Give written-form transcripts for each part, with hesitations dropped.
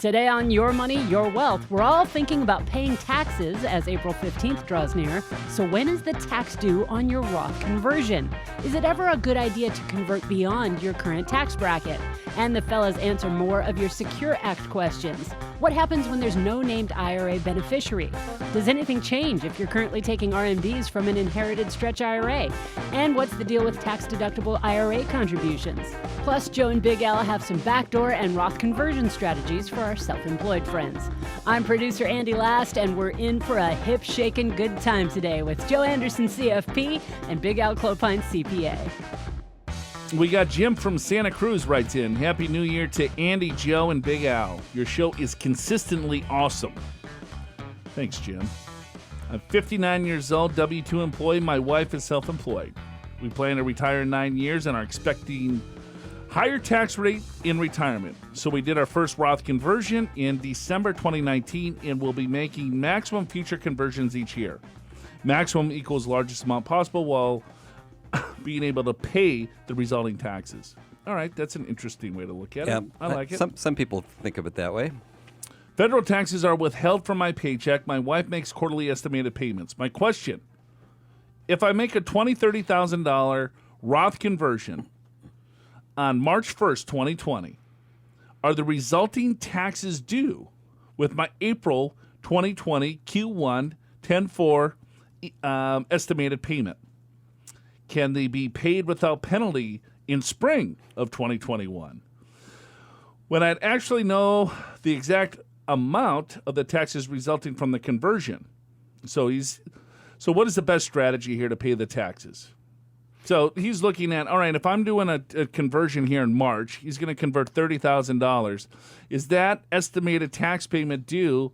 Today on Your Money, Your Wealth, we're all thinking about paying taxes as April 15th draws near. So when is the tax due on your Roth conversion? Is it ever a good idea to convert beyond your current tax bracket? And the fellas answer more of your Secure Act questions. What happens when there's no named IRA beneficiary? Does anything change if you're currently taking RMDs from an inherited stretch IRA? And what's the deal with tax-deductible IRA contributions? Plus, Joe and Big Al have some backdoor and Roth conversion strategies for our self-employed friends. I'm producer Andy Last, and we're in for a hip-shaking good time today with Joe Anderson, CFP, and Big Al Clopine, CPA. We got Jim from Santa Cruz writes in, Happy New Year to Andy, Joe, and Big Al. Your show is consistently awesome. Thanks, Jim. I'm 59 years old, W-2 employee. My wife is self-employed. We plan to retire in 9 years and are expecting higher tax rate in retirement. So we did our first Roth conversion in December 2019 and will be making maximum future conversions each year. Maximum equals largest amount possible while being able to pay the resulting taxes. All right, that's an interesting way to look at it. I like it. Some people think of it that way. Federal taxes are withheld from my paycheck. My wife makes quarterly estimated payments. My question, if I make a $20,000, $30,000 Roth conversion on March 1st, 2020, are the resulting taxes due with my April 2020 Q1 10-4 estimated payment? Can they be paid without penalty in spring of 2021? When I'd actually know the exact amount of the taxes resulting from the conversion. So what is the best strategy here to pay the taxes? So he's looking at, all right, if I'm doing a conversion here in March, he's going to convert $30,000. Is that estimated tax payment due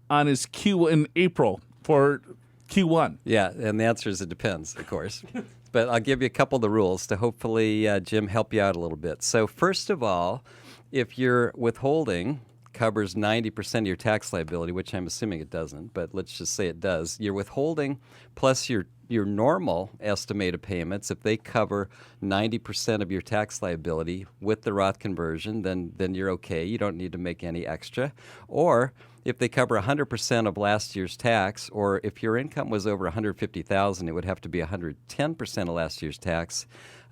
on his Q in April for Q1? Yeah, and the answer is it depends, of course. But I'll give you a couple of the rules to hopefully, Jim, help you out a little bit. So first of all, if your withholding covers 90% of your tax liability, which I'm assuming it doesn't, but let's just say it does, your withholding plus your normal estimated payments, if they cover 90% of your tax liability with the Roth conversion, then you're okay. You don't need to make any extra. Or if they cover 100% of last year's tax, or if your income was over $150,000, it would have to be 110% of last year's tax.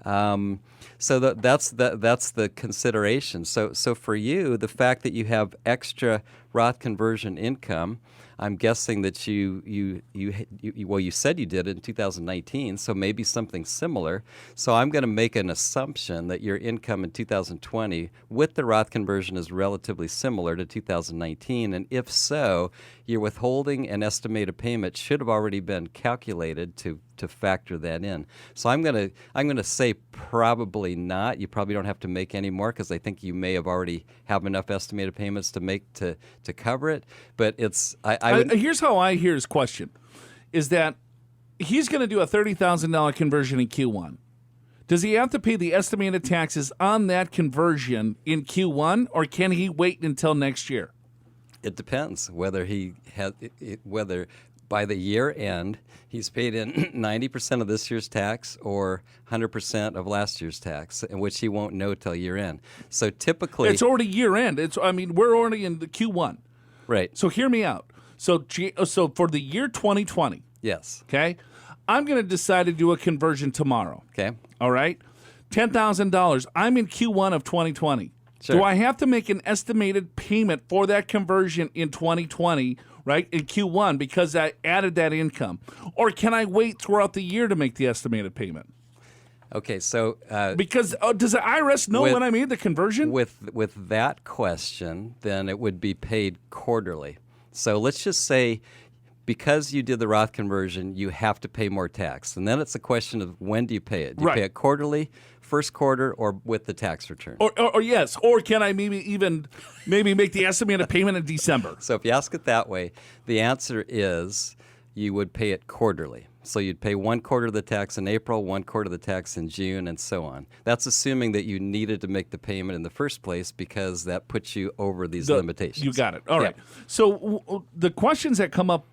So that's the consideration. So for you, the fact that you have extra Roth conversion income, I'm guessing that you said you did it in 2019, so maybe something similar. So I'm going to make an assumption that your income in 2020 with the Roth conversion is relatively similar to 2019, and if so, your withholding and estimated payment should have already been calculated to factor that in. So I'm going to say probably not. You probably don't have to make any more because I think you may have already have enough estimated payments to make to cover it. But it's here's how I hear his question: is that he's going to do a $30,000 conversion in Q1. Does he have to pay the estimated taxes on that conversion in Q1, or can he wait until next year? It depends whether whether by the year end he's paid in 90% of this year's tax or 100% of last year's tax, in which he won't know till year end. So typically, it's already year end. We're already in the Q1. Right. So hear me out. So for the year 2020. Yes. Okay. I'm going to decide to do a conversion tomorrow. Okay. All right. $10,000. I'm in Q1 of 2020. Sure. Do I have to make an estimated payment for that conversion in 2020, right, in Q1 because I added that income? Or can I wait throughout the year to make the estimated payment? Okay, so because does the IRS know when I made the conversion? With that question, then it would be paid quarterly. So let's just say because you did the Roth conversion, you have to pay more tax. And then it's a question of when do you pay it? Do you pay it quarterly, first quarter, or with the tax return? Or yes, or can I maybe make the estimated payment in December? So if you ask it that way, the answer is you would pay it quarterly. So you'd pay 1 quarter of the tax in April, 1 quarter of the tax in June, and so on. That's assuming that you needed to make the payment in the first place because that puts you over these limitations. You got it. All right. So the questions that come up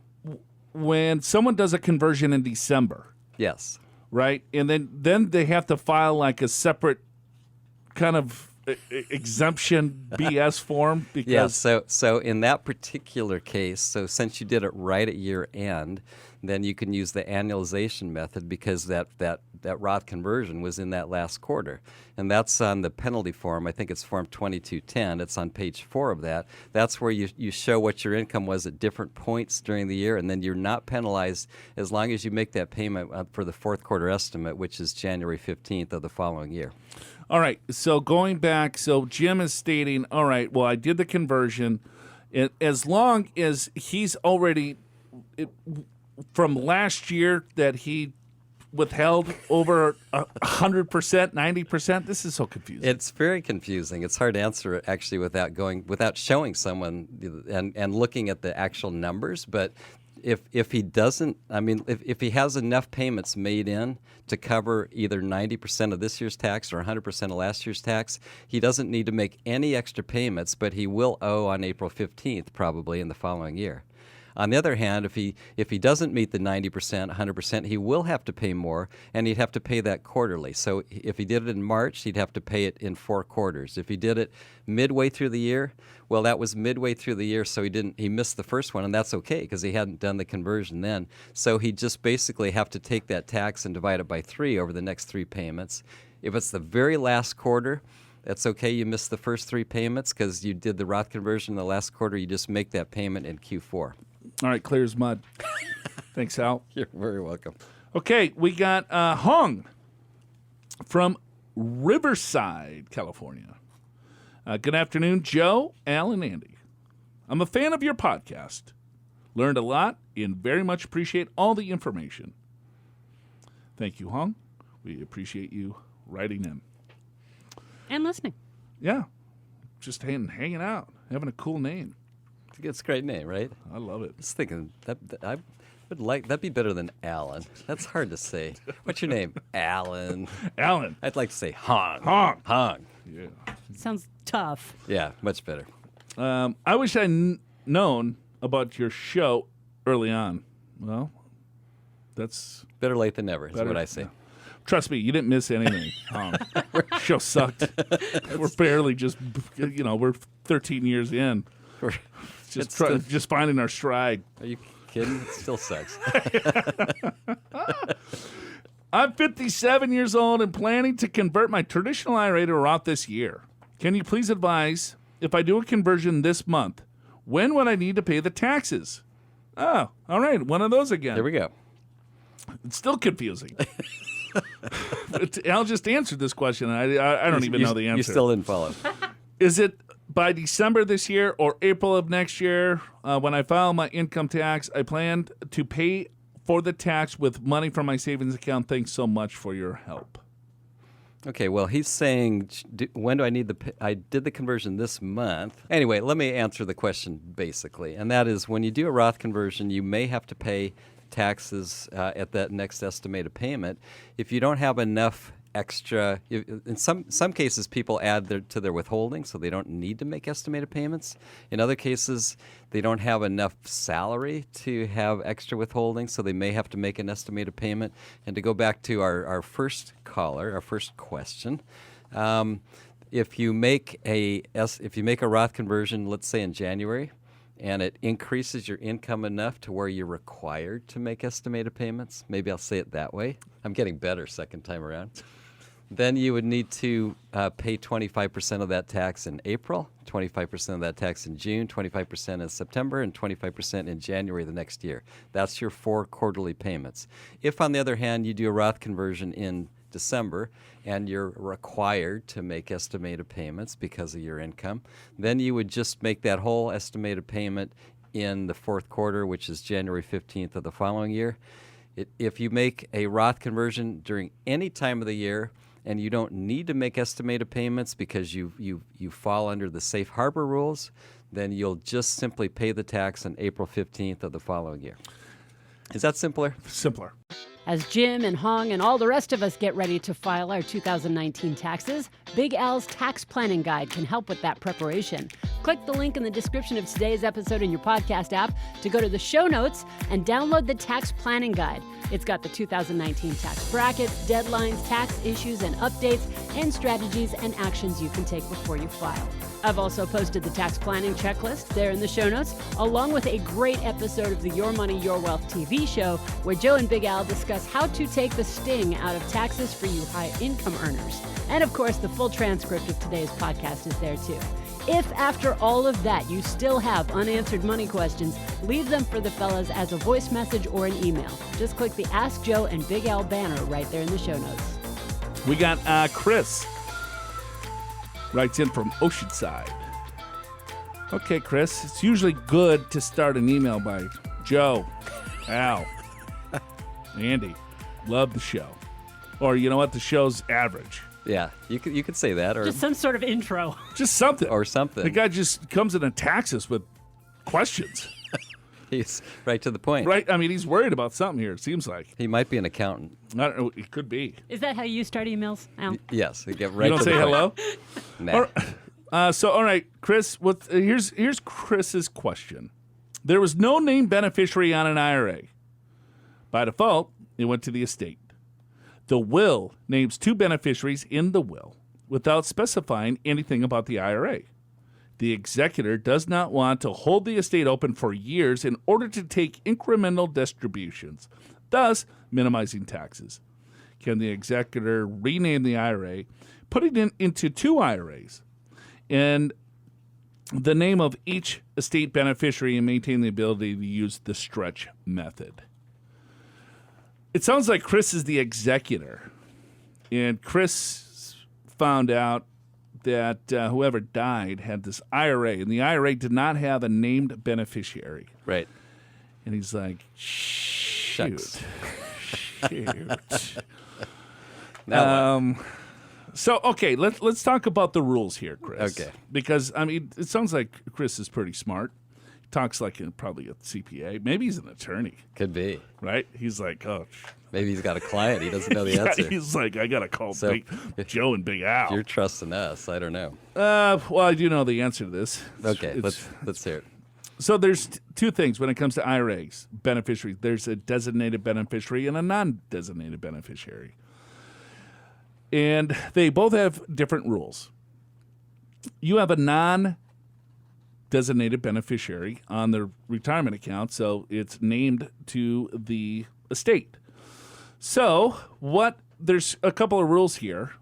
when someone does a conversion in December. Yes. Right? And then they have to file like a separate kind of exemption BS form? Because Yeah, so in that particular case, so since you did it right at year end, then you can use the annualization method because that Roth conversion was in that last quarter. And that's on the penalty form. I think it's form 2210. It's on page 4 of that. That's where you show what your income was at different points during the year, and then you're not penalized as long as you make that payment for the fourth quarter estimate, which is January 15th of the following year. All right, so going back, so Jim is stating, all right, well, I did the conversion. As long as he's already, from last year that he withheld over 100%, 90%, this is so confusing. It's very confusing. It's hard to answer it actually without showing someone and looking at the actual numbers, but if he doesn't, I mean, if he has enough payments made in to cover either 90% of this year's tax or 100% of last year's tax, he doesn't need to make any extra payments, but he will owe on April 15th probably in the following year. On the other hand, if he doesn't meet the 90%, 100%, he will have to pay more, and he'd have to pay that quarterly. So if he did it in March, he'd have to pay it in 4 quarters. If he did it midway through the year, well, that was midway through the year, so he missed the first one, and that's okay because he hadn't done the conversion then. So he'd just basically have to take that tax and divide it by 3 over the next 3 payments. If it's the very last quarter, that's okay. You missed the first 3 payments because you did the Roth conversion in the last quarter. You just make that payment in Q4. All right, clear as mud. Thanks, Al. You're very welcome. Okay, we got Hong from Riverside, California. Good afternoon, Joe, Al, and Andy. I'm a fan of your podcast. Learned a lot and very much appreciate all the information. Thank you, Hong. We appreciate you writing in. And listening. Yeah, just hanging out, having a cool name. It's a great name, right? I love it. I was thinking that I would like that'd be better than Alan. That's hard to say. What's your name? Alan. Alan. I'd like to say Hong. Hong. Hong. Yeah. Sounds tough. Yeah, much better. I wish I'd known about your show early on. Well, that's Better late than never is better. what I say. Yeah. Trust me, you didn't miss anything. Show sucked. We're barely just, we're 13 years in. Just finding our stride. Are you kidding? It still sucks. I'm 57 years old and planning to convert my traditional IRA to Roth this year. Can you please advise, if I do a conversion this month, when would I need to pay the taxes? Oh, all right, one of those again. There we go. It's still confusing. Al just answered this question. I don't even know the answer. You still didn't follow. Is it by December this year or April of next year, when I file my income tax? I plan to pay for the tax with money from my savings account. Thanks so much for your help. Okay, well, he's saying, when do I need I did the conversion this month. Anyway, let me answer the question basically, and that is when you do a Roth conversion, you may have to pay taxes at that next estimated payment if you don't have enough extra. In some cases, people add to their withholding, so they don't need to make estimated payments. In other cases, they don't have enough salary to have extra withholding, so they may have to make an estimated payment. And to go back to our first caller, our first question, if you make a Roth conversion, let's say in January, and it increases your income enough to where you're required to make estimated payments, maybe I'll say it that way. I'm getting better second time around. Then you would need to pay 25% of that tax in April, 25% of that tax in June, 25% in September, and 25% in January the next year. That's your 4 quarterly payments. If, on the other hand, you do a Roth conversion in December and you're required to make estimated payments because of your income, then you would just make that whole estimated payment in the 4th quarter, which is January 15th of the following year. If you make a Roth conversion during any time of the year and you don't need to make estimated payments because you fall under the safe harbor rules, then you'll just simply pay the tax on April 15th of the following year. Is that simpler? Simpler. As Jim and Hong and all the rest of us get ready to file our 2019 taxes, Big Al's Tax Planning Guide can help with that preparation. Click the link in the description of today's episode in your podcast app to go to the show notes and download the Tax Planning Guide. It's got the 2019 tax brackets, deadlines, tax issues and updates, and strategies and actions you can take before you file. I've also posted the tax planning checklist there in the show notes, along with a great episode of the Your Money, Your Wealth TV show, where Joe and Big Al discuss how to take the sting out of taxes for you high-income earners. And of course, the full transcript of today's podcast is there too. If after all of that you still have unanswered money questions, leave them for the fellas as a voice message or an email. Just click the Ask Joe and Big Al banner right there in the show notes. We got Chris. Writes in from Oceanside. Okay, Chris, it's usually good to start an email by Joe, Al, Andy. Love the show. Or you know what? The show's average. Yeah, you could say that, or Just some sort of intro. Just something. or something. The guy just comes and attacks us with questions. He's right to the point. Right? I mean, he's worried about something here, it seems like. He might be an accountant. I don't know. It could be. Is that how you start emails, Al? Yes, he get right You don't to say the hello? point. Nah. All right, Chris, here's Chris's question. There was no named beneficiary on an IRA. By default, it went to the estate. The will names two beneficiaries in the will without specifying anything about the IRA. The executor does not want to hold the estate open for years in order to take incremental distributions, thus minimizing taxes. Can the executor rename the IRA, put it into two IRAs, and the name of each estate beneficiary and maintain the ability to use the stretch method? It sounds like Chris is the executor, and Chris found out that whoever died had this IRA, and the IRA did not have a named beneficiary. Right. And he's like, shoot. Shucks. Shoot. Now what? So, okay, let's talk about the rules here, Chris. Okay. Because, I mean, it sounds like Chris is pretty smart. He talks like probably a CPA. Maybe he's an attorney, Could be. right? He's like, oh, Maybe he's got a client. He doesn't know the answer. he's like, I got to call So, Big Joe and Big Al. You're trusting us. I don't know. Well, I do know the answer to this. Okay, let's hear it. So there's two things when it comes to IRAs, beneficiaries. There's a designated beneficiary and a non-designated beneficiary. And they both have different rules. You have a non-designated beneficiary on the retirement account, so it's named to the estate. So there's a couple of rules here.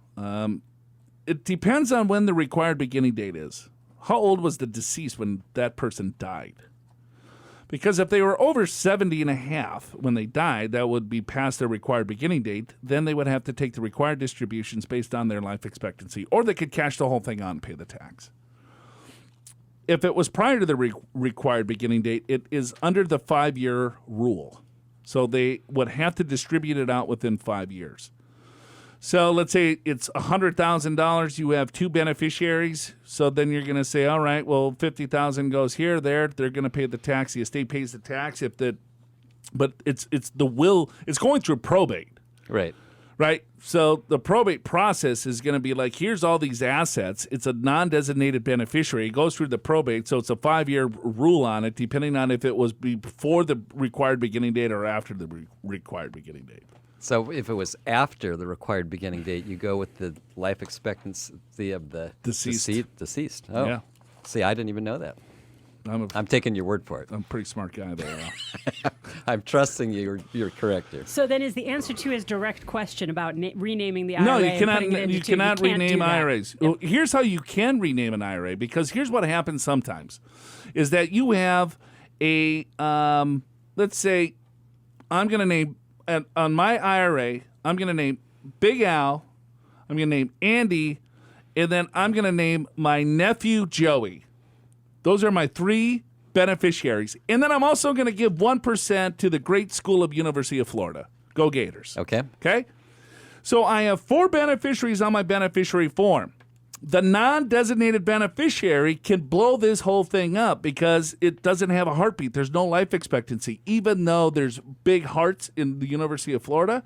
It depends on when the required beginning date is. How old was the deceased when that person died? Because if they were over 70 and a half when they died, that would be past their required beginning date. Then they would have to take the required distributions based on their life expectancy, or they could cash the whole thing out and pay the tax. If it was prior to the required beginning date, it is under the 5-year rule. So they would have to distribute it out within 5 years. So let's say it's $100,000. You have two beneficiaries. So then you're going to say, all right, well, $50,000 goes here, there. They're going to pay the tax. The estate pays the tax. But it's the will. It's going through probate. Right. Right? So the probate process is going to be like, here's all these assets. It's a non-designated beneficiary. It goes through the probate, so it's a 5-year rule on it, depending on if it was before the required beginning date or after the required beginning date. So if it was after the required beginning date, you go with the life expectancy of the deceased. Oh, Yeah. See, I didn't even know that. I'm taking your word for it. a pretty smart guy there. I'm trusting you. You're correct here. So then is the answer to his direct question about renaming the IRA? No, you and cannot. putting it into You two? cannot can't rename do that. IRAs. Well, here's how you can rename an IRA, because here's what happens sometimes, is that you have a let's say I'm going to name on my IRA. I'm going to name Big Al. I'm going to name Andy, and then I'm going to name my nephew Joey. Those are my 3 beneficiaries. And then I'm also going to give 1% to the great school of University of Florida. Go Gators. Okay. Okay? So I have 4 beneficiaries on my beneficiary form. The non-designated beneficiary can blow this whole thing up because it doesn't have a heartbeat. There's no life expectancy. Even though there's big hearts in the University of Florida,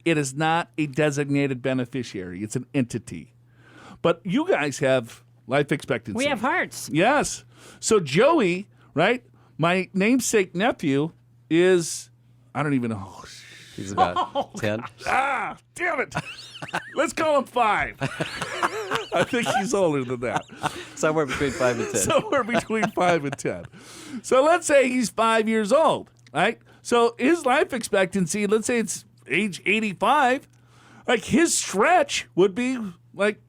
it is not a designated beneficiary. It's an entity. But you guys have life expectancy. We have hearts. Yes. So Joey, right, my namesake nephew is, I don't even know. He's about 10. Ah, damn it. Let's call him 5. I think he's older than that. Somewhere between 5 and 10. Somewhere between 5 and 10. So let's say he's 5 years old, right? So his life expectancy, let's say it's age 85, like his stretch would be like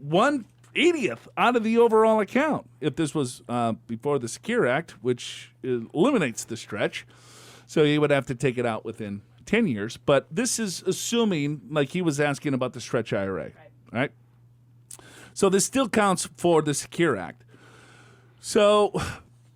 1/80th out of the overall account if this was before the Secure Act, which eliminates the stretch. So he would have to take it out within 10 years. But this is assuming, like he was asking about the stretch IRA, right? So this still counts for the Secure Act. So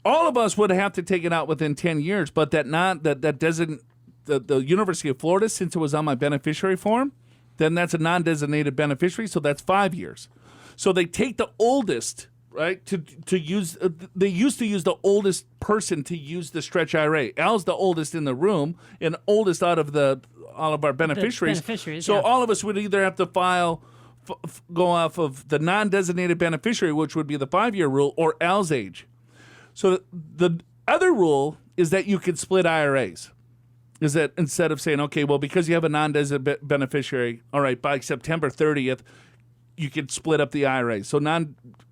all of us would have to take it out within 10 years, but that doesn't, the University of Florida, since it was on my beneficiary form, then that's a non-designated beneficiary, so that's 5 years. So they take the oldest, right, to use, they used to use the oldest person to use the stretch IRA. Al's the oldest in the room and oldest out of all of our beneficiaries. So yeah. all of us would either have to file, go off of the non-designated beneficiary, which would be the 5-year rule, or Al's age. So the other rule is that you could split IRAs. Is that instead of saying, okay, well, because you have a non-designated beneficiary, all right, by September 30th, you could split up the IRA. So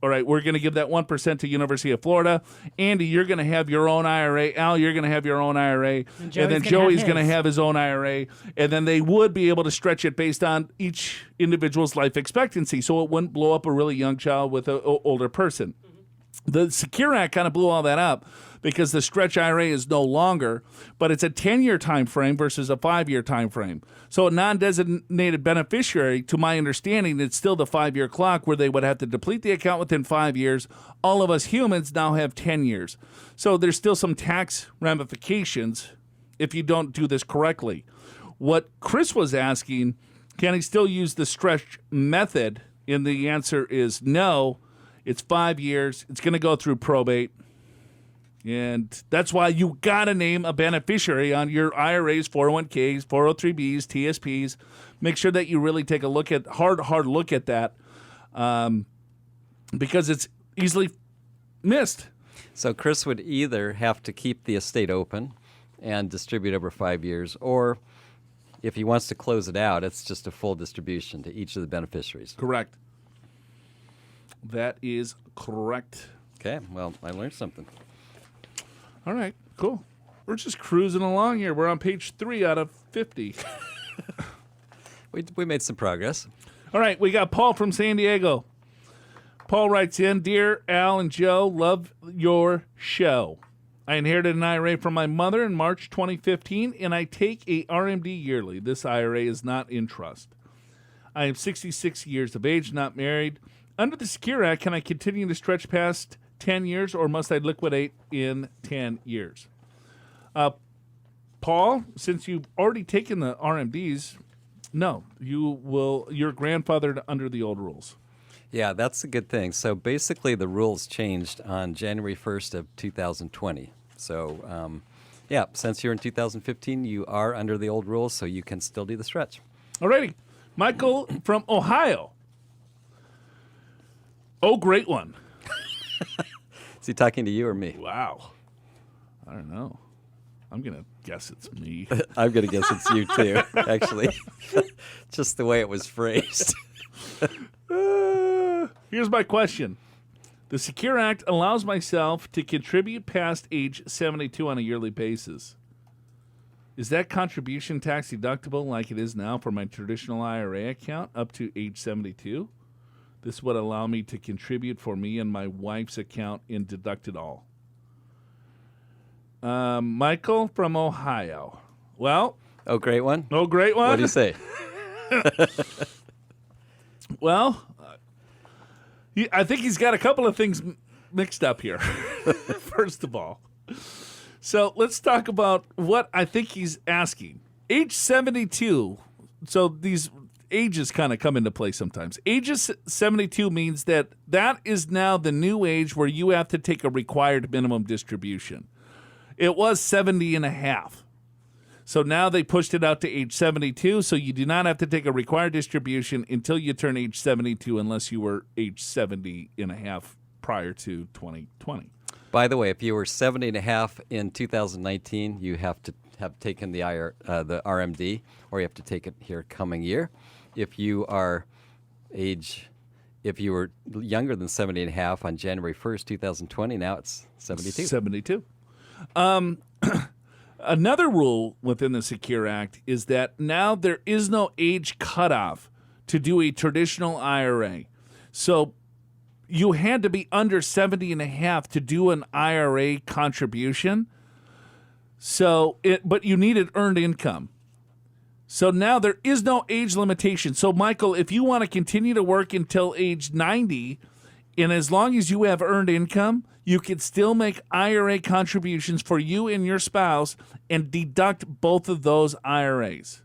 all right, we're going to give that 1% to University of Florida. Andy, you're going to have your own IRA. Al, you're going to have your own IRA. And then Joey's going to have his own IRA. And then they would be able to stretch it based on each individual's life expectancy. So it wouldn't blow up a really young child with an older person. The Secure Act kind of blew all that up because the stretch IRA is no longer, but it's a 10-year time frame versus a 5-year time frame. So a non-designated beneficiary, to my understanding, it's still the 5-year clock where they would have to deplete the account within 5 years. All of us humans now have 10 years. So there's still some tax ramifications if you don't do this correctly. What Chris was asking, can he still use the stretch method? And the answer is no. It's 5 years. It's going to go through probate. And that's why you got to name a beneficiary on your IRAs, 401ks, 403bs, TSPs. Make sure that you really take a look at, hard look at that because it's easily missed. So Chris would either have to keep the estate open and distribute over 5 years, or if he wants to close it out, it's just a full distribution to each of the beneficiaries. Correct. That is correct. Okay, well, I learned something. All right, cool. We're just cruising along here. We're on page 3 out of 50. We made some progress. All right, we got Paul from San Diego. Paul writes in, Dear Al and Joe, love your show. I inherited an IRA from my mother in March 2015, and I take a RMD yearly. This IRA is not in trust. I am 66 years of age, not married. Under the Secure Act, can I continue to stretch past 10 years, or must I liquidate in 10 years? Paul, since you've already taken the RMDs, no, you're grandfathered under the old rules. Yeah, that's a good thing. So basically the rules changed on January 1st of 2020. So, since you're in 2015, you are under the old rules, so you can still do the stretch. All righty. Michael from Ohio. Oh, great one. Is he talking to you or me? Wow. I don't know. I'm going to guess it's me. I'm going to guess it's you too, actually. Just the way it was phrased. Here's my question. The Secure Act allows myself to contribute past age 72 on a yearly basis. Is that contribution tax deductible like it is now for my traditional IRA account up to age 72? This would allow me to contribute for me and my wife's account and deduct it all. Michael from Ohio. Well. Oh, great one. Oh, great one. What do you say? Well, I think he's got a couple of things mixed up here. First of all. So let's talk about what I think he's asking. Age 72. So these ages kind of come into play sometimes. Age 72 means that is now the new age where you have to take a required minimum distribution. It was 70 and a half. So now they pushed it out to age 72, so you do not have to take a required distribution until you turn age 72 unless you were age 70 and a half prior to 2020. By the way, if you were 70 and a half in 2019, you have to have taken the RMD, or you have to take it here coming year. If you were younger than 70 and a half on January 1st, 2020, now it's 72. 72. Another rule within the Secure Act is that now there is no age cutoff to do a traditional IRA. So you had to be under 70 and a half to do an IRA contribution. But you needed earned income. So now there is no age limitation. So, Michael, if you want to continue to work until age 90, and as long as you have earned income, you can still make IRA contributions for you and your spouse and deduct both of those IRAs.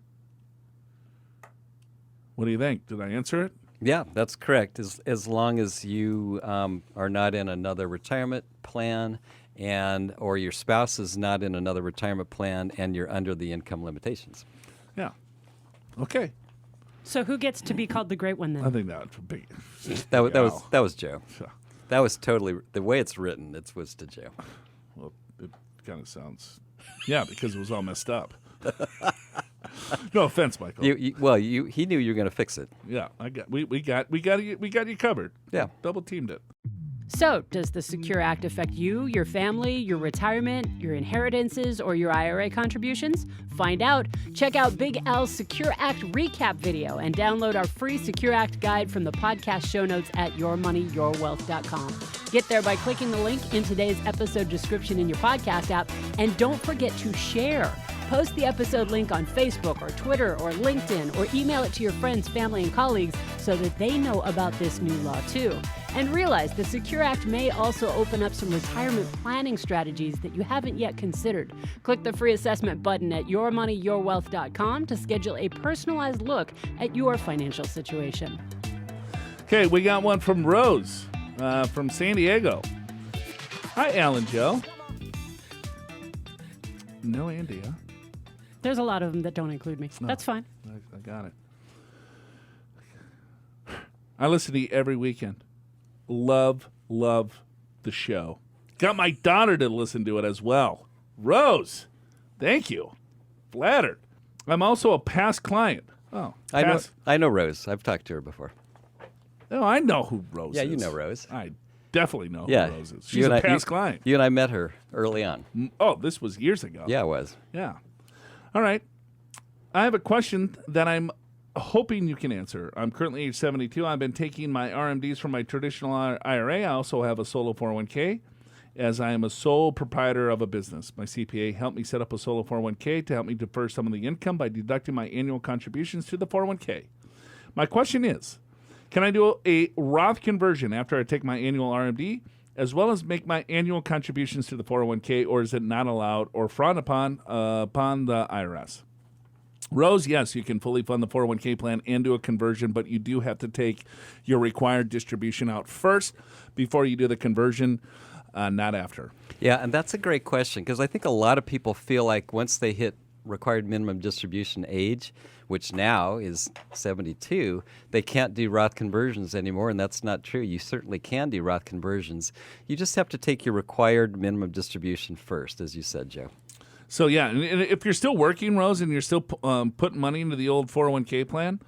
What do you think? Did I answer it? Yeah, that's correct. As long as you are not in another retirement plan or your spouse is not in another retirement plan and you're under the income limitations. Yeah. Okay. So who gets to be called the great one then? I think that's big. That was Joe. That was totally the way it's written. It was to Joe. Well, it kind of sounds, because it was all messed up. No offense, Michael. He knew you were going to fix it. Yeah, we got you covered. Yeah, double teamed it. So, does the Secure Act affect you, your family, your retirement, your inheritances, or your IRA contributions? Find out. Check out Big Al's Secure Act recap video and download our free Secure Act guide from the podcast show notes at yourmoneyyourwealth.com. Get there by clicking the link in today's episode description in your podcast app, and don't forget to share. Post the episode link on Facebook or Twitter or LinkedIn, or email it to your friends, family, and colleagues so that they know about this new law too. And realize the Secure Act may also open up some retirement planning strategies that you haven't yet considered. Click the free assessment button at yourmoneyyourwealth.com to schedule a personalized look at your financial situation. Okay, we got one from Rose from San Diego. Hi, Alan Joe. No Andy, huh? There's a lot of them that don't include me. No, that's fine. I got it. I listen to you every weekend. Love the show. Got my daughter to listen to it as well. Rose, thank you. Flattered. I'm also a past client. Oh, I know Rose. I've talked to her before. Oh, I know who Rose is. Yeah, you know Rose. I definitely know who Rose is. She's You a and past client. You and I met her early on. Oh, this was years ago. Yeah, it was. Yeah. All right. I have a question that I'm hoping you can answer. I'm currently age 72. I've been taking my RMDs from my traditional IRA. I also have a solo 401k, as I am a sole proprietor of a business. My CPA helped me set up a solo 401k to help me defer some of the income by deducting my annual contributions to the 401k. My question is, can I do a Roth conversion after I take my annual RMD, as well as make my annual contributions to the 401k, or is it not allowed or frowned upon the IRS? Rose, yes, you can fully fund the 401k plan and do a conversion, but you do have to take your required distribution out first before you do the conversion, not after. Yeah, and that's a great question, because I think a lot of people feel like once they hit required minimum distribution age, which now is 72, they can't do Roth conversions anymore, and that's not true. You certainly can do Roth conversions. You just have to take your required minimum distribution first, as you said, Joe. So, yeah, and if you're still working, Rose, and you're still putting money into the old 401k plan,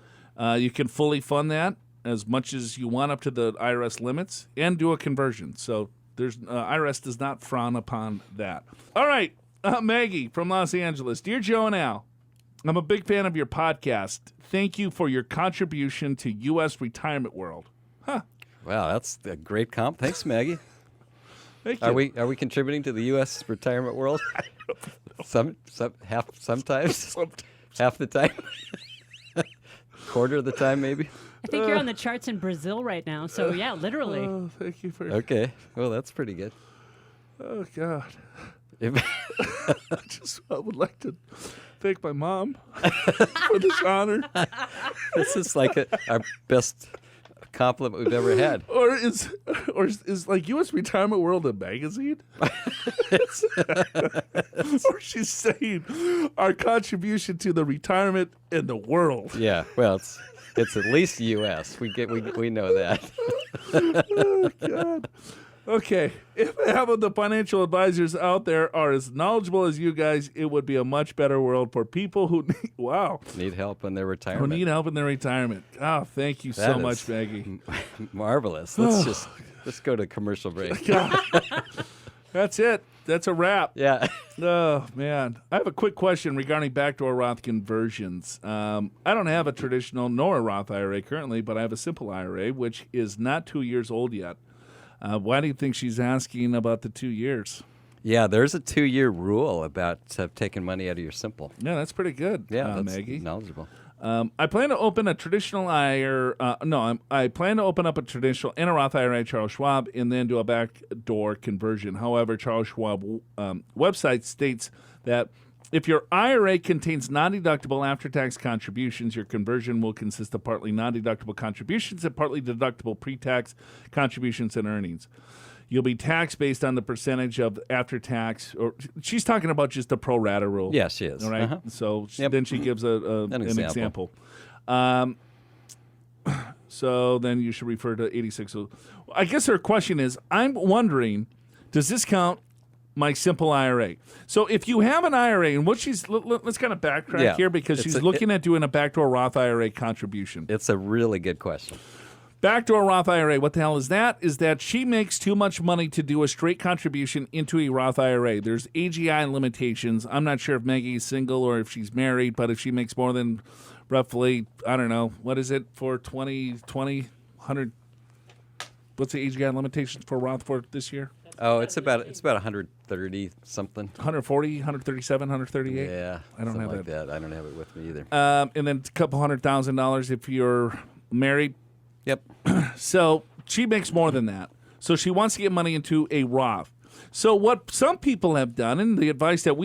you can fully fund that as much as you want up to the IRS limits and do a conversion. So there's IRS does not frown upon that. All right, Maggie from Los Angeles. Dear Joe and Al, I'm a big fan of your podcast. Thank you for your contribution to U.S. retirement world. Huh. Wow, that's a great comp. Thanks, Maggie. Thank you. Are we contributing to the U.S. retirement world? Sometimes. Half the time. Quarter of the time, maybe. I think you're on the charts in Brazil right now. So yeah, literally. Oh, thank you for. Okay. Well, that's pretty good. Oh God. I would like to thank my mom for this honor. This is like our best compliment we've ever had. Or is like U.S. Retirement World a magazine? Or she's saying our contribution to the retirement in the world. Yeah, well, it's at least U.S. We know that. Oh, God. Okay, if half of the financial advisors out there are as knowledgeable as you guys, it would be a much better world for people who Need help in their who retirement. need help in their retirement. Oh, thank you so That much, is Maggie. Marvelous. Let's go to commercial break. God. That's it. That's a wrap. Yeah. Oh, man. I have a quick question regarding backdoor Roth conversions. I don't have a traditional nor a Roth IRA currently, but I have a simple IRA, which is not 2 years old yet. Why do you think she's asking about the 2 years? Yeah, there's a 2-year rule about taking money out of your simple. Yeah, that's pretty good, Yeah, that's Maggie. knowledgeable. I plan to open a traditional IRA. I plan to open up a traditional and a Roth IRA at Charles Schwab and then do a backdoor conversion. However, Charles Schwab website states that if your IRA contains non-deductible after-tax contributions, your conversion will consist of partly non-deductible contributions and partly deductible pre-tax contributions and earnings. You'll be taxed based on the percentage of after-tax, or she's talking about just the pro-rata rule. Yeah, she is. All right. Uh-huh. So Yep. then she gives an example. So then you should refer to 86. I guess her question is, I'm wondering, does this count my simple IRA? So if you have an IRA, and what let's kind of backtrack here because she's looking at doing a backdoor Roth IRA contribution. It's a really good question. Backdoor Roth IRA, what the hell is that? Is that she makes too much money to do a straight contribution into a Roth IRA. There's AGI limitations. I'm not sure if Maggie's single or if she's married, but if she makes more than roughly, I don't know, what is it for 100? What's the AGI limitations for Roth for this year? Oh, it's about 130 something. 140, 137, 138? Yeah, I don't something have like that. I don't have it with me either. And then a couple $100,000 if you're married. Yep. So she makes more than that. So she wants to get money into a Roth. So what some people have done, and the advice that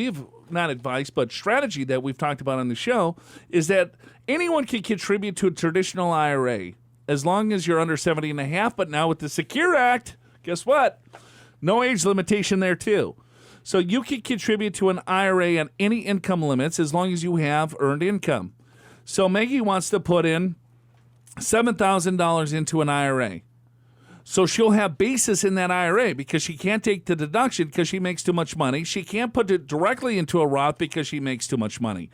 not advice, but strategy that we've talked about on the show, is that anyone can contribute to a traditional IRA as long as you're under 70 and a half. But now with the Secure Act, guess what? No age limitation there too. So you can contribute to an IRA on any income limits as long as you have earned income. So Maggie wants to put in $7,000 into an IRA. So she'll have basis in that IRA because she can't take the deduction because she makes too much money. She can't put it directly into a Roth because she makes too much money.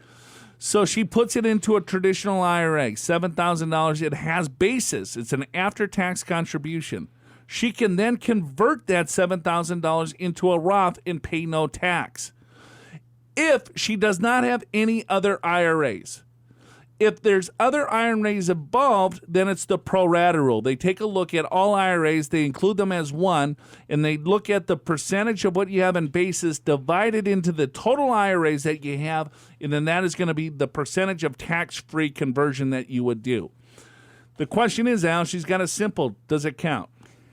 So she puts it into a traditional IRA, $7,000. It has basis. It's an after-tax contribution. She can then convert that $7,000 into a Roth and pay no tax. If she does not have any other IRAs. If there's other IRAs involved, then it's the pro-rata rule. They take a look at all IRAs, they include them as one, and they look at the percentage of what you have in basis divided into the total IRAs that you have, and then that is going to be the percentage of tax-free conversion that you would do. The question is, Al, she's got a simple. Does it count?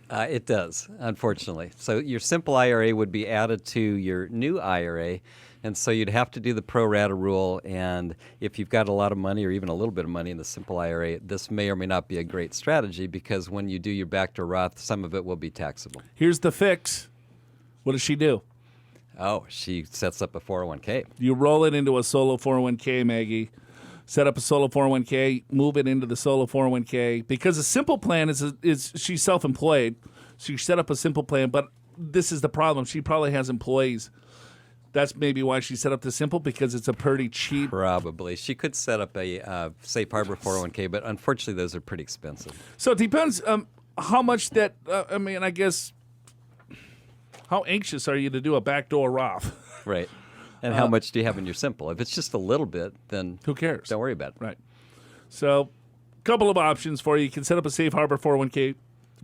It does, unfortunately. So your simple IRA would be added to your new IRA, and so you'd have to do the pro-rata rule, and if you've got a lot of money or even a little bit of money in the simple IRA, this may or may not be a great strategy because when you do your backdoor Roth, some of it will be taxable. Here's the fix. What does she do? Oh, she sets up a 401k. You roll it into a solo 401k, Maggie. Set up a solo 401k, move it into the solo 401k. Because a simple plan is she's self-employed. So you set up a simple plan, but this is the problem. She probably has employees. That's maybe why she set up the simple, because it's a pretty cheap. Probably. She could set up a safe harbor 401k, but unfortunately those are pretty expensive. So it depends how much that, I guess, how anxious are you to do a backdoor Roth? Right. And how much do you have in your simple? If it's just a little bit, then who cares? Don't worry about it. Right. So a couple of options for you. You can set up a safe harbor 401k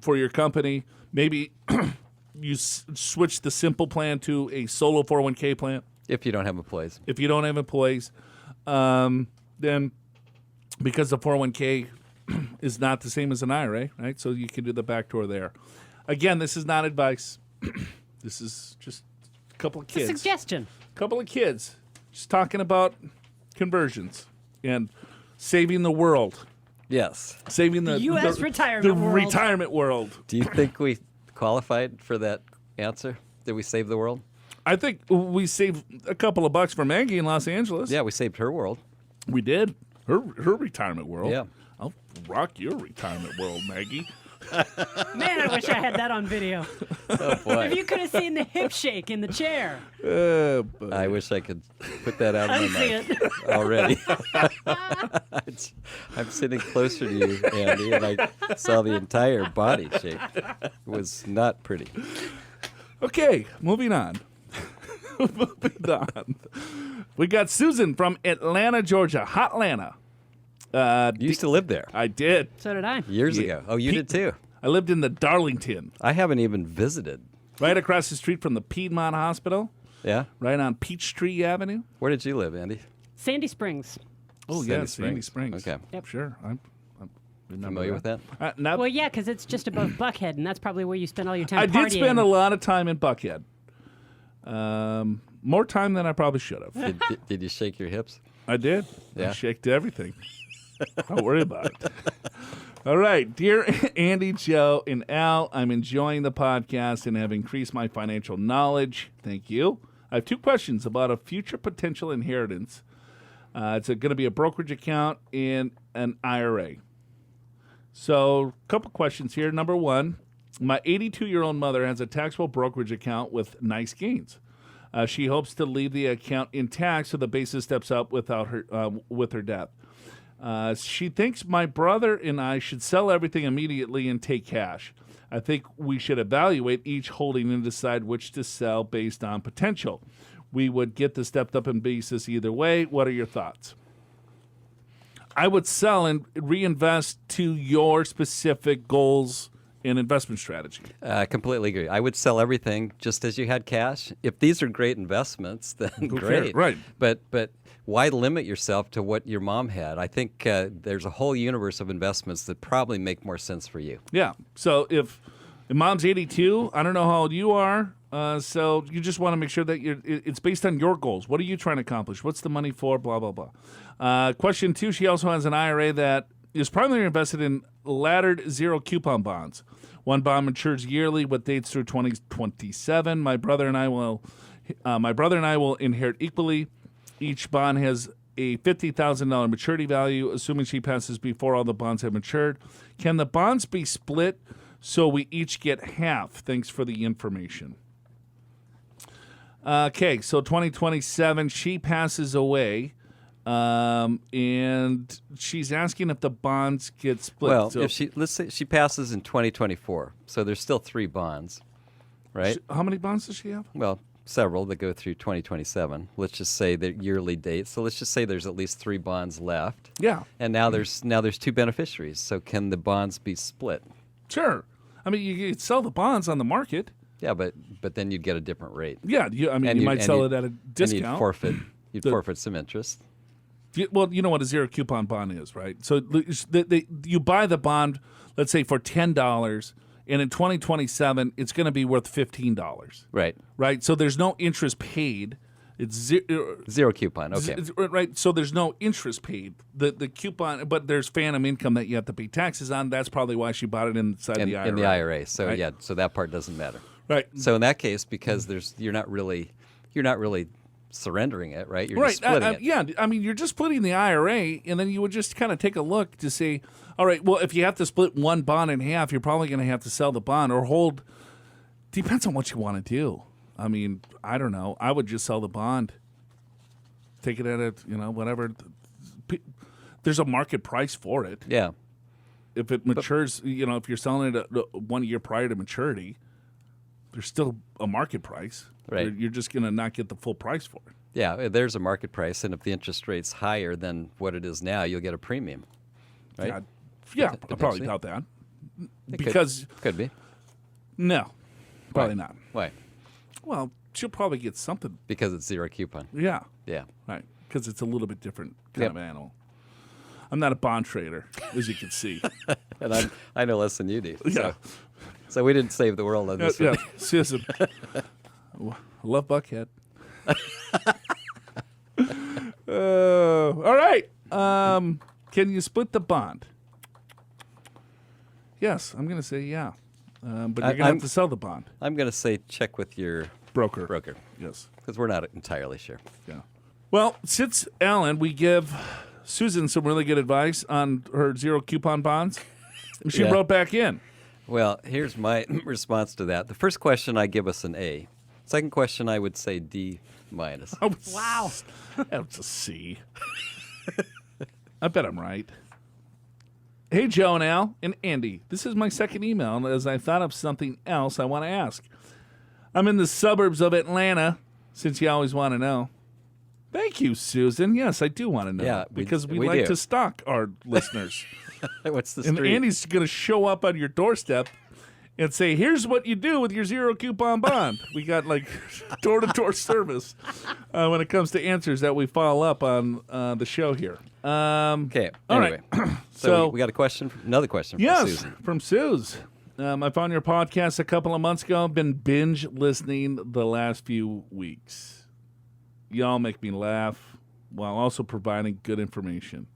for your company. Maybe you switch the simple plan to a solo 401k plan. If you don't have employees. If you don't have employees, then because the 401k is not the same as an IRA, right? So you can do the backdoor there. Again, this is not advice. This is just couple of It's a kids. suggestion. Couple of kids just talking about conversions and saving the world. Yes. Saving the U.S. the retirement world. retirement world. Do you think we qualified for that answer? Did we save the world? I think we saved a couple of bucks for Maggie in Los Angeles. Yeah, we saved her world. We did. Her retirement world. Yeah. I'll rock your retirement world, Maggie. Man, I wish I had that on video. Oh, boy. If you could have seen the hip shake in the chair. I wish I could put that out I of my see mouth it. already. I'm sitting closer to you, Andy, and I saw the entire body shake. It was not pretty. Okay, moving on. Moving on. We got Susan from Atlanta, Georgia. Hot Atlanta. You used to live there I did. So did I. years ago. Oh, you did too. I lived in the Darlington, I haven't even visited. right across the street from the Piedmont Hospital, Yeah? right on Peachtree Avenue. Where did you live, Andy? Sandy Springs. Oh, Sandy yeah, Sandy Springs. Springs. Okay. Yep. Sure. I'm Familiar with that? Not, Well, yeah, because it's just above Buckhead, and that's probably where you spend all your time I partying. did spend a lot of time in Buckhead. More time than I probably should have. Did you shake your hips? I did. I Yeah. shaked everything. Don't worry about it. All right. Dear Andy, Joe, and Al, I'm enjoying the podcast and have increased my financial knowledge. Thank you. I have two questions about a future potential inheritance. It's going to be a brokerage account and an IRA. So, a couple questions here. Number one, my 82-year-old mother has a taxable brokerage account with nice gains. She hopes to leave the account intact so the basis steps up without her with her death. She thinks my brother and I should sell everything immediately and take cash. I think we should evaluate each holding and decide which to sell based on potential. We would get the stepped up in basis either way. What are your thoughts? I would sell and reinvest to your specific goals and investment strategy. Completely agree. I would sell everything just as you had cash. If these are great investments, then great. Right. But why limit yourself to what your mom had? I think there's a whole universe of investments that probably make more sense for you. Yeah. So if mom's 82, I don't know how old you are. So you just want to make sure that it's based on your goals. What are you trying to accomplish? What's the money for? Blah, blah, blah. Question two, she also has an IRA that is primarily invested in laddered zero coupon bonds. One bond matures yearly with dates through 2027. My brother and I will inherit equally. Each bond has a $50,000 maturity value, assuming she passes before all the bonds have matured. Can the bonds be split so we each get half? Thanks for the information. Okay, so 2027, she passes away, and she's asking if the bonds get split. Well, So if let's say she passes in 2024, so there's still 3 bonds, right? how many bonds does she have? Well, several that go through 2027. Let's just say the yearly date. So let's just say there's at least 3 bonds left. Yeah, And now there's 2 beneficiaries. So can the bonds be split? sure. I mean, you could sell the bonds on the market. Yeah, but then you'd get a different rate. Yeah, you might sell it at a discount. And you'd forfeit some interest. Well, you know what a zero coupon bond is, right? So you buy the bond, let's say for $10, and in 2027, it's going to be worth $15. Right. Right? So there's no interest paid. It's Zero coupon. Okay. right. So there's no interest paid. The coupon, but there's phantom income that you have to pay taxes on. That's probably why she bought it inside the IRA. In the IRA. So right? yeah, so that part doesn't matter. Right. So in that case, because you're not really surrendering it, right? You're Right. just splitting it. Yeah. I mean, you're just splitting the IRA, and then you would just kind of take a look to see, all right, well, if you have to split one bond in half, you're probably going to have to sell the bond or hold. Depends on what you want to do. I mean, I don't know. I would just sell the bond. Take it at a, whatever. There's a market price for it. Yeah. If it matures, if you're selling it 1 year prior to maturity, there's still a market price. Right. You're just going to not get the full price for it. Yeah, there's a market price, and if the interest rate's higher than what it is now, you'll get a premium. Right? Yeah, I probably Potentially. doubt that. It Because could be. no, probably Why? not. Why? Well, she'll probably get something. Because it's zero coupon. Yeah, Yeah. right. Because it's a little bit different kind Yep. of animal. I'm not a bond trader, as you can see. And I know less than you do. Yeah. So we didn't save the world on this Yeah, one. Susan. A love Buckhead. All right. Can you split the bond? Yes, I'm going to say yeah. But you're going to have to sell the bond. I'm going to say check with your Broker. Yes. because we're not entirely sure. Yeah. Well, since Alan, we give Susan some really good advice on her zero coupon bonds. She Yeah. wrote back in. Well, here's my response to that. The first question, I give us an A. Second question, I would say D minus. Wow. That's a C. I bet I'm right. Hey, Joe and Al and Andy. This is my second email as I thought of something else I want to ask. I'm in the suburbs of Atlanta, since you always want to know. Thank you, Susan. Yes, I do want to know. Yeah, because we we like do. to stalk our listeners. What's the And street? Andy's going to show up on your doorstep and say, here's what you do with your zero coupon bond. We got like door-to-door service when it comes to answers that we follow up on the show here. Okay. All Anyway, right. so we got another question from Yes, Susan. from Suze. I found your podcast a couple of months ago. Been binge listening the last few weeks. Y'all make me laugh while also providing good information.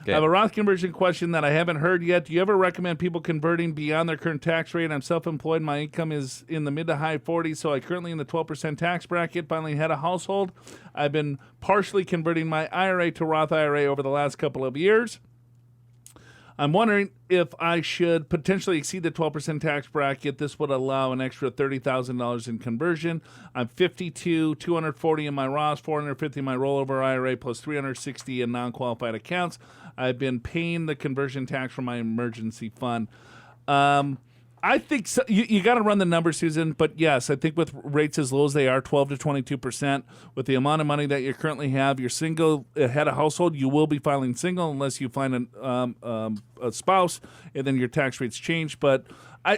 Okay. I have a Roth conversion question that I haven't heard yet. Do you ever recommend people converting beyond their current tax rate? I'm self-employed. My income is in the mid to high 40s, so I currently in the 12% tax bracket. Finally had a household. I've been partially converting my IRA to Roth IRA over the last couple of years. I'm wondering if I should potentially exceed the 12% tax bracket. This would allow an extra $30,000 in conversion. I'm 52, 240 in my Roth, 450 in my rollover IRA, plus 360 in non-qualified accounts. I've been paying the conversion tax from my emergency fund. I think so. You got to run the numbers, Susan. But yes, I think with rates as low as they are, 12 to 22%, with the amount of money that you currently have, you're single, head of household, you will be filing single unless you find a spouse, and then your tax rates change. But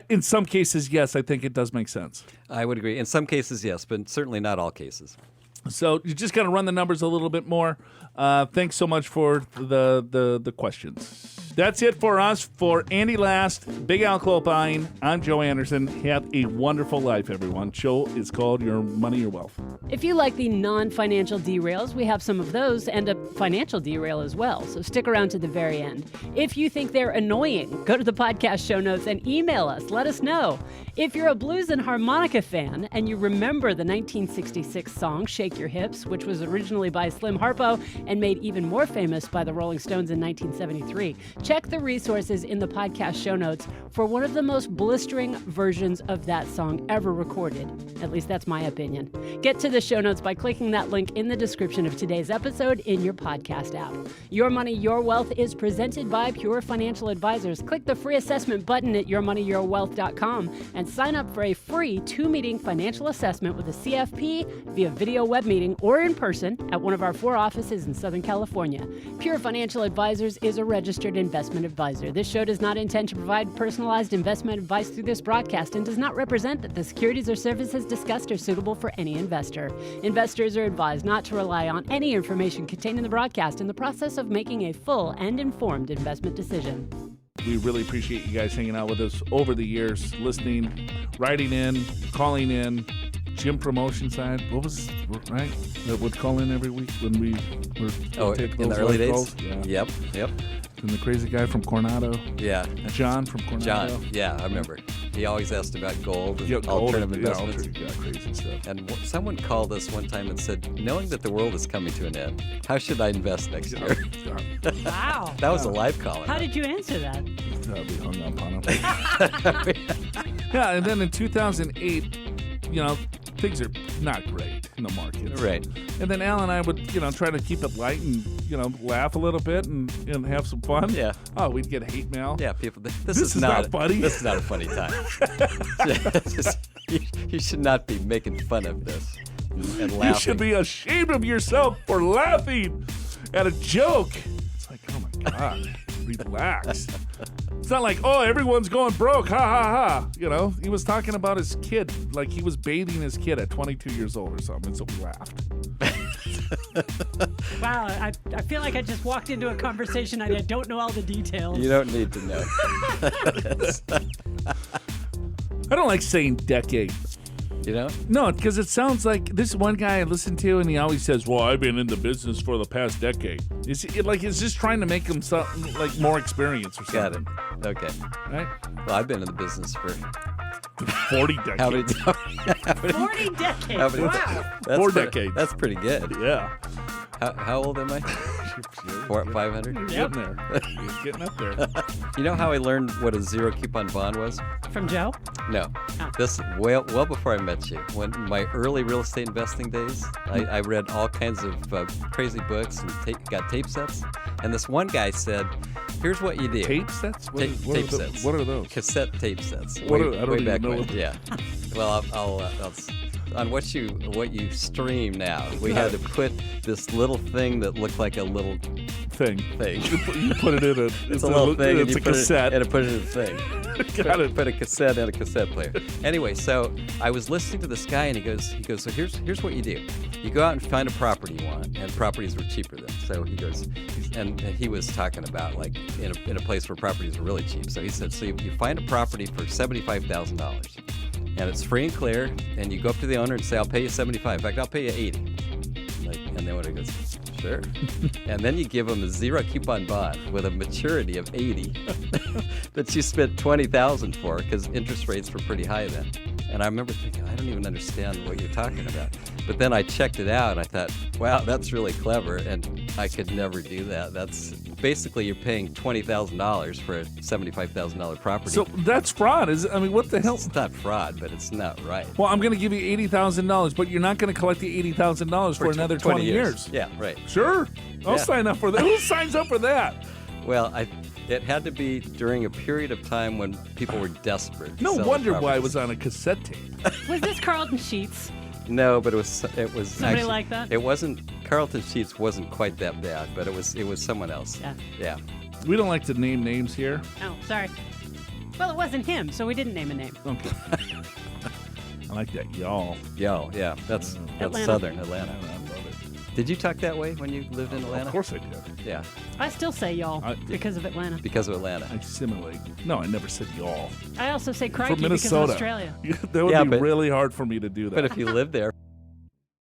in some cases, yes, I think it does make sense. I would agree. In some cases, yes, but certainly not all cases. So you just got to run the numbers a little bit more. Thanks so much for the questions. That's it for us. For Andy Last, Big Al Clopine, I'm Joe Anderson. Have a wonderful life, everyone. Show is called Your Money, Your Wealth. If you like the non-financial derails, we have some of those and a financial derail as well. So stick around to the very end. If you think they're annoying, go to the podcast show notes and email us. Let us know. If you're a blues and harmonica fan and you remember the 1966 song Shake Your Hips, which was originally by Slim Harpo and made even more famous by the Rolling Stones in 1973, check the resources in the podcast show notes for one of the most blistering versions of that song ever recorded. At least that's my opinion. Get to the show notes by clicking that link in the description of today's episode in your podcast app. Your Money, Your Wealth is presented by Pure Financial Advisors. Click the free assessment button at yourmoneyyourwealth.com and sign up for a free 2-meeting financial assessment with a CFP via video web meeting or in person at one of our 4 offices in Southern California. Pure Financial Advisors is a registered investment advisor. This show does not intend to provide personalized investment advice through this broadcast and does not represent that the securities or services discussed are suitable for any investor. Investors are advised not to rely on any information contained in the broadcast in the process of making a full and informed investment decision. We really appreciate you guys hanging out with us over the years, listening, writing in, calling in. Gym promotion side, what was right? That would call in every week when we were In the early days? calls? Yeah. Yep. And the crazy guy from Coronado, Yeah. John from Coronado. John. Yeah, I remember. He always asked about gold and Yeah, alternative yeah, investments. crazy stuff. And someone called us one time and said, knowing that the world is coming to an end, how should I invest next year? Wow. That was a live call. How did you answer that? We hung up on him. Yeah, and then in 2008, things are not great in the market. Right. And then Al and I would, try to keep it light and, laugh a little bit and have some fun. Yeah. Oh, we'd get hate mail. Yeah, people. This is not funny. This is not a funny time. You should not be making fun of this and laughing. You should be ashamed of yourself for laughing at a joke. It's like, oh my God, relax. It's not like, oh, everyone's going broke, ha ha ha. He was talking about his kid, like he was bathing his kid at 22 years old or something, so we laughed. Wow, I feel like I just walked into a conversation and I don't know all the details. You don't need to know. I don't like saying decade. You know? No, because it sounds like this one guy I listened to, and he always says, "Well, I've been in the business for the past decade." Is it like it's just trying to make him something like more experience or Got something? it. Okay. Right? Well, I've been in the business for 40 decades. how many? 40 decades. How many- Wow. That's 4 pre- decades. That's pretty good. Yeah. How old am I? 500. He's getting there. He's getting up there. You know how I learned what a zero coupon bond was? From Joe? No. This well before I met you. When my early real estate investing days, I read all kinds of crazy books and got tape sets. And this one guy said, "Here's what you do." Tape sets? Tape sets. What are those? Cassette tape sets. I don't way even back know when. what- Yeah. Well, I'll on what you stream now. We had to put this little thing that looked like a little Thing. thing. You put it in a. It's a little thing, and It's you a put cassette. it, and put it in a thing. Got it. Put a cassette in a cassette player. Anyway, so I was listening to this guy, and he goes, so here's what you do. You go out and find a property you want, and properties were cheaper then. So he goes, and he was talking about like in a place where properties are really cheap. So he said, so you find a property for $75,000, and it's free and clear, and you go up to the owner and say, I'll pay you 75. In fact, I'll pay you 80. And then when he goes, sure. And then you give them a zero coupon bond with a maturity of 80 that you spent $20,000 for because interest rates were pretty high then. And I remember thinking, I don't even understand what you're talking about. But then I checked it out and I thought, wow, that's really clever. And I could never do that. That's basically you're paying $20,000 for a $75,000 property. So that's fraud. I mean, what the hell? It's not fraud, but it's not right. Well, I'm going to give you $80,000, but you're not going to collect the $80,000 for another 20 years. Yeah, right. Sure. I'll Yeah. sign up for that. Who signs up for that? Well, it had to be during a period of time when people were desperate. to No sell wonder their why it properties. was on a cassette tape. Was this Carlton Sheets? No, but it was Somebody actually, like that? It wasn't Carlton Sheets wasn't quite that bad, but it was someone else. Yeah. Yeah. We don't like to name names here. Oh, sorry. Well, it wasn't him, so we didn't name a name. Okay. I like that, y'all. Yo, yeah. That's Atlanta. Southern I Atlanta. love it. Did you talk that way when you lived in Atlanta? Of course I did. Yeah, I still say y'all I- because of Atlanta. because of Atlanta. I assimilate. No, I never said y'all. I also say For crikey because of Minnesota. Australia. That would Yeah, be but- really hard for me to do that. But if you lived there